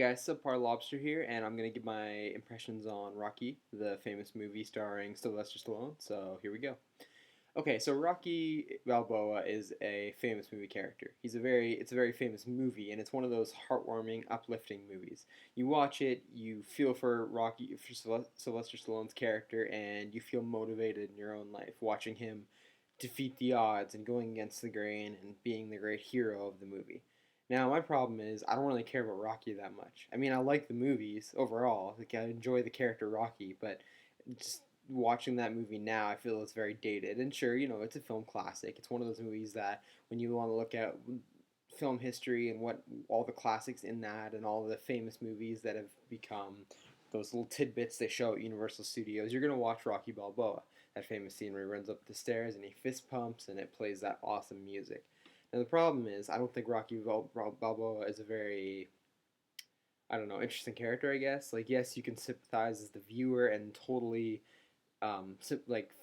guys, Subpar Lobster here, and I'm gonna give my impressions on Rocky, the famous movie starring Sylvester Stallone. So here we go. Okay, so Rocky Balboa is a famous movie character. It's a very famous movie, and it's one of those heartwarming, uplifting movies. You watch it, you feel for Sylvester Stallone's character, and you feel motivated in your own life, watching him defeat the odds and going against the grain and being the great hero of the movie. Now, my problem is I don't really care about Rocky that much. I mean, I like the movies overall. Like, I enjoy the character Rocky, but just watching that movie now, I feel it's very dated. And sure, it's a film classic. It's one of those movies that when you want to look at film history and what all the classics in that and all the famous movies that have become those little tidbits they show at Universal Studios, you're going to watch Rocky Balboa. That famous scene where he runs up the stairs and he fist pumps and it plays that awesome music. Now the problem is, I don't think Rocky Balboa is a very, I don't know, interesting character. I guess, like, yes, you can sympathize as the viewer and totally,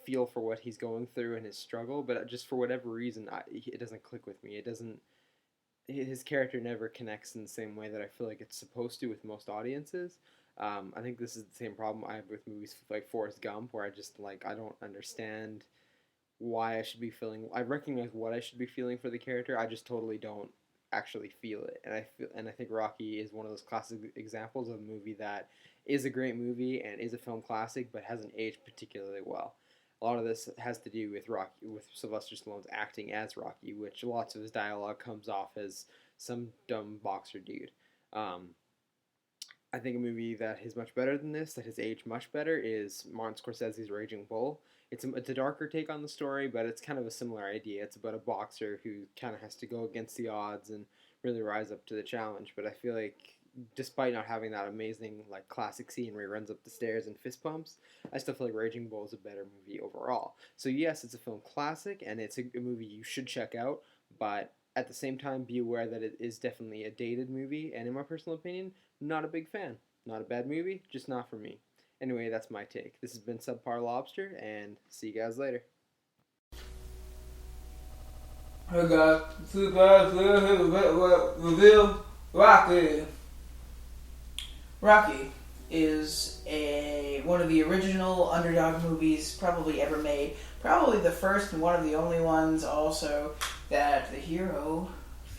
feel for what he's going through and his struggle. But just for whatever reason, it doesn't click with me. It doesn't. His character never connects in the same way that I feel like it's supposed to with most audiences. I think this is the same problem I have with movies like Forrest Gump, where I don't understand why I should be feeling. I recognize what I should be feeling for the character. I just totally don't actually feel it, and I think Rocky is one of those classic examples of a movie that is a great movie and is a film classic, but hasn't aged particularly well. A lot of this has to do with Sylvester Stallone's acting as Rocky, which lots of his dialogue comes off as some dumb boxer dude. Um, I think a movie that is much better than this, that has aged much better, is Martin Scorsese's Raging Bull. It's a darker take on the story, but it's kind of a similar idea. It's about a boxer who kind of has to go against the odds and really rise up to the challenge. But I feel like, despite not having that amazing classic scene where he runs up the stairs and fist pumps, I still feel like Raging Bull is a better movie overall. So yes, it's a film classic and it's a movie you should check out, but at the same time, be aware that it is definitely a dated movie, and in my personal opinion, not a big fan. Not a bad movie, just not for me. Anyway, that's my take. This has been Subpar Lobster, and see you guys later. Hey guys, see guys, review Rocky. Rocky is one of the original underdog movies probably ever made. Probably the first and one of the only ones also that the hero,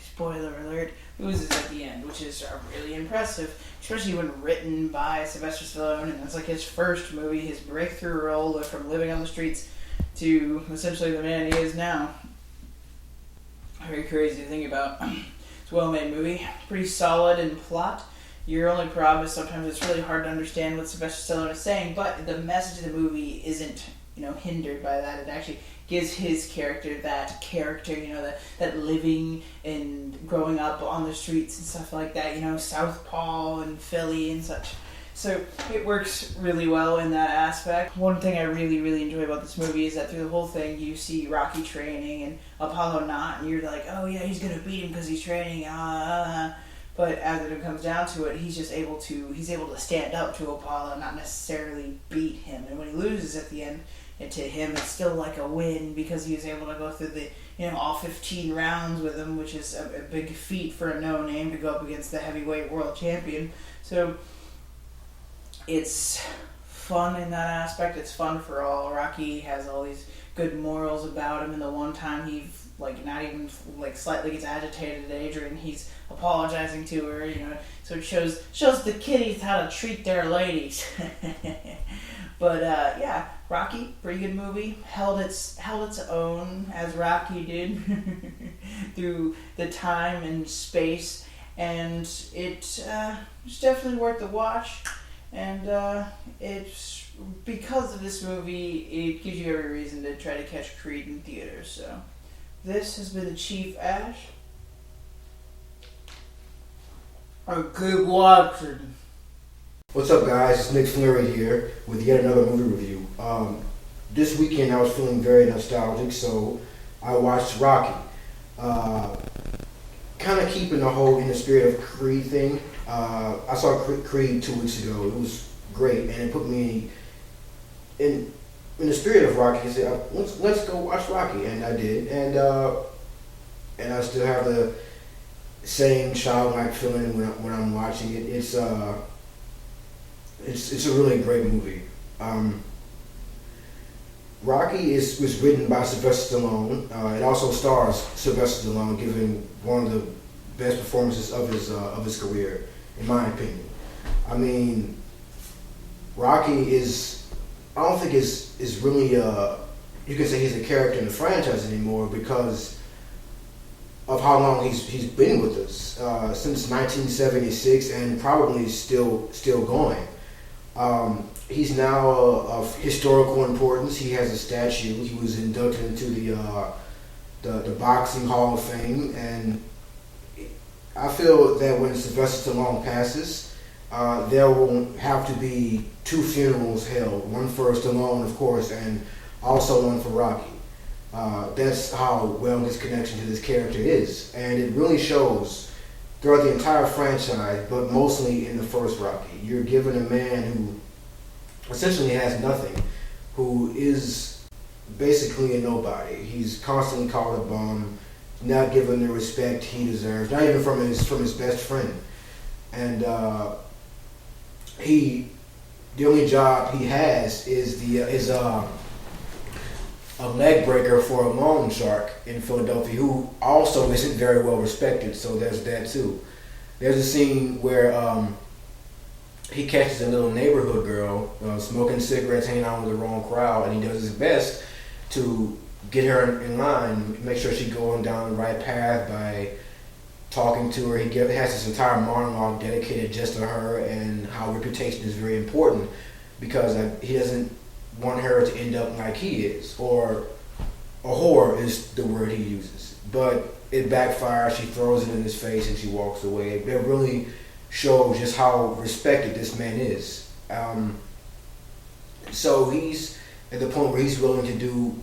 spoiler alert, loses at the end, which is really impressive, especially when written by Sylvester Stallone, and it's like his first movie, his breakthrough role from living on the streets to essentially the man he is now. Very crazy to think about. It's a well-made movie, pretty solid in plot. Your only problem is sometimes it's really hard to understand what Sylvester Stallone is saying, but the message of the movie isn't, hindered by that. It actually gives his character, that living and growing up on the streets and stuff like that, Southpaw and Philly and such. So it works really well in that aspect. One thing I really, really enjoy about this movie is that through the whole thing you see Rocky training and Apollo not, and you're like, oh yeah, he's going to beat him because he's training, But as it comes down to it, he's able to stand up to Apollo, not necessarily beat him. And when he loses at the end, and to him it's still like a win because he was able to go through the all 15 rounds with him, which is a big feat for a no-name to go up against the heavyweight world champion. So it's fun in that aspect. It's fun for all. Rocky has all these good morals about him, and the one time he not even slightly gets agitated at Adrian, he's apologizing to her, so it shows the kiddies how to treat their ladies. But yeah, Rocky, pretty good movie. Held its own as Rocky did through the time and space, and it's definitely worth the watch. And it's because of this movie, it gives you every reason to try to catch Creed in theaters. So this has been the Chief Ash. Keep watching. What's up, guys? It's Nick Flurry here with yet another movie review. This weekend I was feeling very nostalgic, so I watched Rocky. Kind of keeping in the spirit of Creed thing. I saw Creed 2 weeks ago. It was great, and it put me in the spirit of Rocky. I said, let's go watch Rocky, and I did, and I still have same childlike feeling when I'm watching it. It's a really great movie. Rocky was written by Sylvester Stallone. It also stars Sylvester Stallone, giving one of the best performances of his career, in my opinion. I mean, Rocky is, I don't think is really you can say he's a character in the franchise anymore because of how long he's been with us since 1976 and probably still going. He's now of historical importance. He has a statue. He was inducted into the Boxing Hall of Fame, and I feel that when Sylvester Stallone passes, there will have to be 2 funerals held. One for Stallone, of course, and also one for Rocky. That's how well his connection to this character is, and it really shows throughout the entire franchise, but mostly in the first Rocky. You're given a man who essentially has nothing, who is basically a nobody. He's constantly called a bum, not given the respect he deserves, not even from his best friend, and the only job he has is a leg breaker for a loan shark in Philadelphia, who also isn't very well respected. So there's that too. There's a scene where he catches a little neighborhood girl smoking cigarettes, hanging out with the wrong crowd, and he does his best to get her in line, make sure she's going down the right path by talking to her. He has this entire monologue dedicated just to her and how reputation is very important because he doesn't want her to end up like he is, or a whore is the word he uses. But it backfires. She throws it in his face and she walks away. It really shows just how respected this man is. So he's at the point where he's willing to do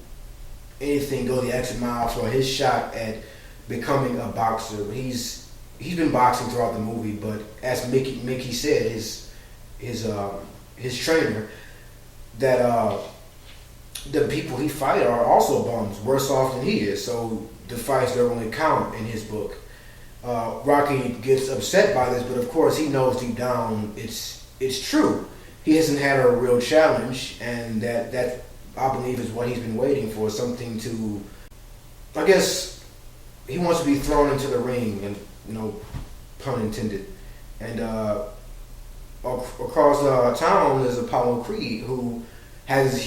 anything, go the extra mile for his shot at becoming a boxer. He's been boxing throughout the movie, but as Mickey said, his trainer, that the people he fight are also bums, worse off than he is. So the fights don't really count in his book. Rocky gets upset by this, but of course he knows deep down it's true. He hasn't had a real challenge, and that I believe is what he's been waiting for, something to, I guess, he wants to be thrown into the ring, and pun intended. And across town there's Apollo Creed, who has this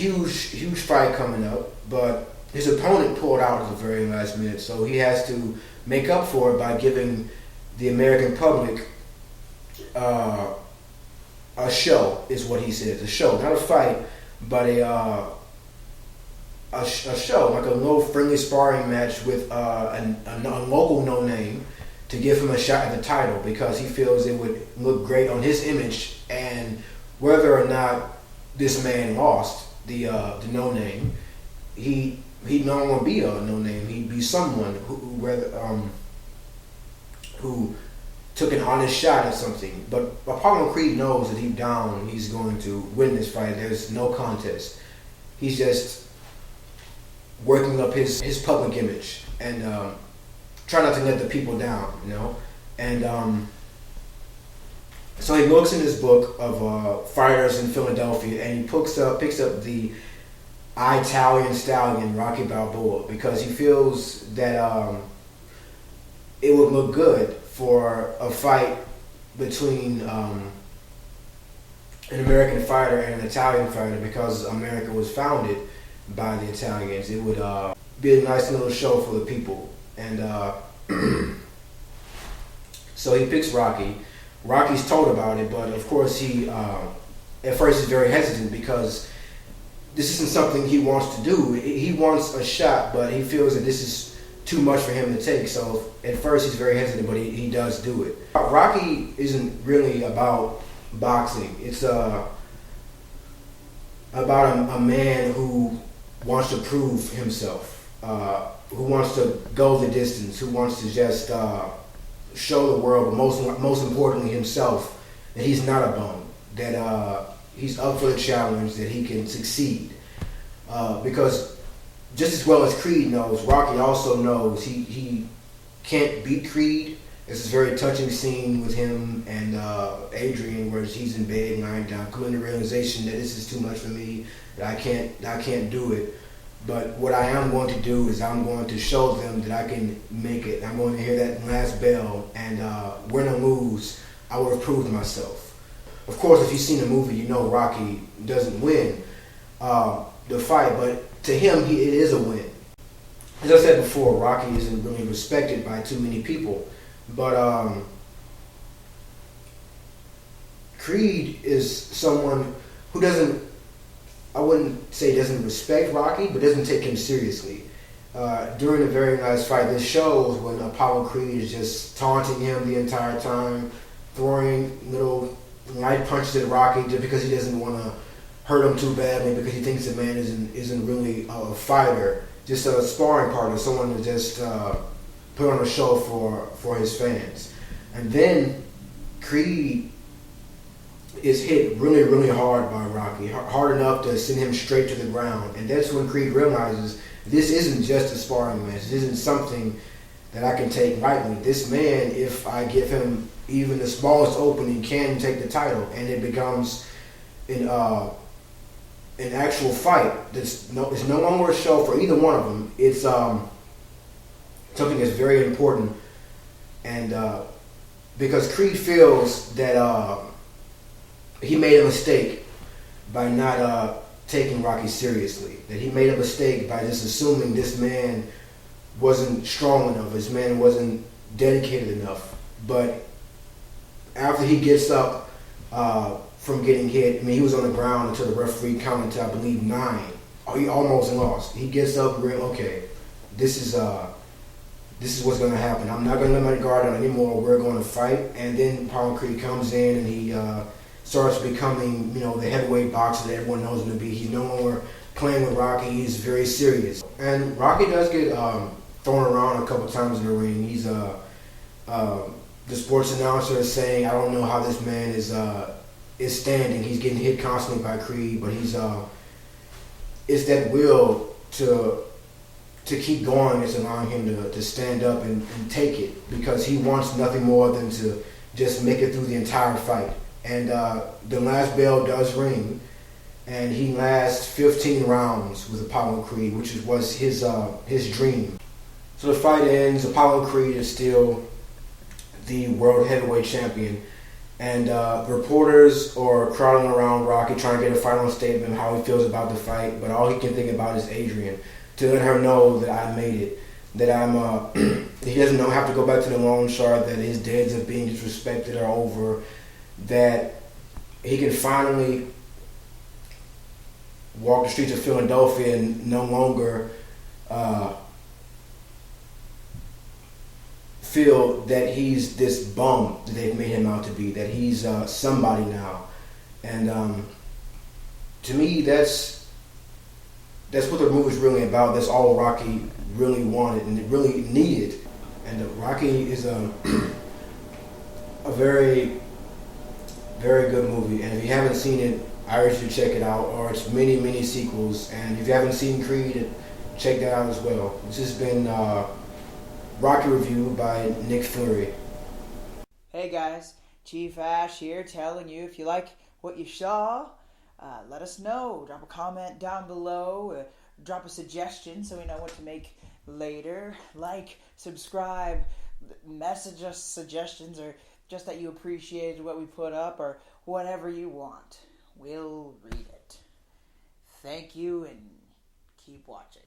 huge fight coming up, but his opponent pulled out at the very last minute, so he has to make up for it by giving the American public a show, is what he says. A show, not a fight, but a show, like a little friendly sparring match with a local no-name to give him a shot at the title, because he feels it would look great on his image, and whether or not this man lost, the no-name, he'd no longer be a no-name. He'd be someone who took an honest shot at something. But Apollo Creed knows that deep down he's going to win this fight. There's no contest. He's just working up his public image and trying not to let the people down, And so he looks in his book of fighters in Philadelphia, and he picks up the Italian stallion Rocky Balboa, because he feels that it would look good for a fight between an American fighter and an Italian fighter, because America was founded by the Italians. It would be a nice little show for the people. And so he picks Rocky. Rocky's told about it, but of course he at first is very hesitant, because this isn't something he wants to do. He wants a shot, but he feels that this is too much for him to take. So at first he's very hesitant, but he does do it. Rocky isn't really about boxing. It's about a man who wants to prove himself, who wants to go the distance, who wants to just show the world, but most importantly himself, that he's not a bum, that he's up for the challenge, that he can succeed. Because just as well as Creed knows, Rocky also knows he can't beat Creed, It's this very touching scene with him and Adrian, where he's in bed lying down, coming to the realization that this is too much for me, that I can't do it. But what I am going to do is I'm going to show them that I can make it. I'm going to hear that last bell, and win or lose, I will have proved myself. Of course, if you've seen the movie, you know Rocky doesn't win the fight, but to him, it is a win. As I said before, Rocky isn't really respected by too many people, but Creed is someone who doesn't, I wouldn't say doesn't respect Rocky, but doesn't take him seriously. During the very last fight, this shows when Apollo Creed is just taunting him the entire time, throwing little light punches at Rocky just because he doesn't want to hurt him too badly, because he thinks the man isn't really a fighter, just a sparring partner, someone to just put on a show for his fans. And then Creed is hit really, really hard by Rocky, hard enough to send him straight to the ground. And that's when Creed realizes this isn't just a sparring match. This isn't something that I can take lightly. This man, if I give him even the smallest opening, can take the title, and it becomes an actual fight. It's no longer a show for either one of them. It's something that's very important, and because Creed feels that he made a mistake by not taking Rocky seriously. That he made a mistake by just assuming this man wasn't strong enough, this man wasn't dedicated enough. But after he gets up from getting hit, I mean, he was on the ground until the referee counted to, I believe, 9. He almost lost. He gets up, okay, this is what's going to happen. I'm not going to let my guard down anymore. We're going to fight. And then Apollo Creed comes in and he starts becoming, the heavyweight boxer that everyone knows him to be. He's no longer playing with Rocky. He's very serious. And Rocky does get thrown around a couple times in the ring. He's the sports announcer is saying, I don't know how this man is standing. He's getting hit constantly by Creed, but it's that will to keep going that's allowing him to stand up and take it, because he wants nothing more than to just make it through the entire fight. And the last bell does ring, and he lasts 15 rounds with Apollo Creed, which was his dream. So the fight ends. Apollo Creed is still the world heavyweight champion, and reporters are crowding around Rocky trying to get a final statement of how he feels about the fight, but all he can think about is Adrian, to let her know that I made it, that he doesn't have to go back to the long shot, that his days of being disrespected are over, that he can finally walk the streets of Philadelphia and no longer feel that he's this bum that they've made him out to be, that he's somebody now. And to me, that's what the movie's really about. That's all Rocky really wanted and it really needed. And Rocky is a very, very good movie. And if you haven't seen it, I urge you to check it out. Or it's many, many sequels. And if you haven't seen Creed, check that out as well. This has been Rocky Review by Nick Flurry. Hey guys, Chief Ash here, telling you, if you like what you saw, let us know. Drop a comment down below. Drop a suggestion so we know what to make later. Like, subscribe, message us suggestions, or just that you appreciated what we put up, or whatever you want. We'll read it. Thank you, and keep watching.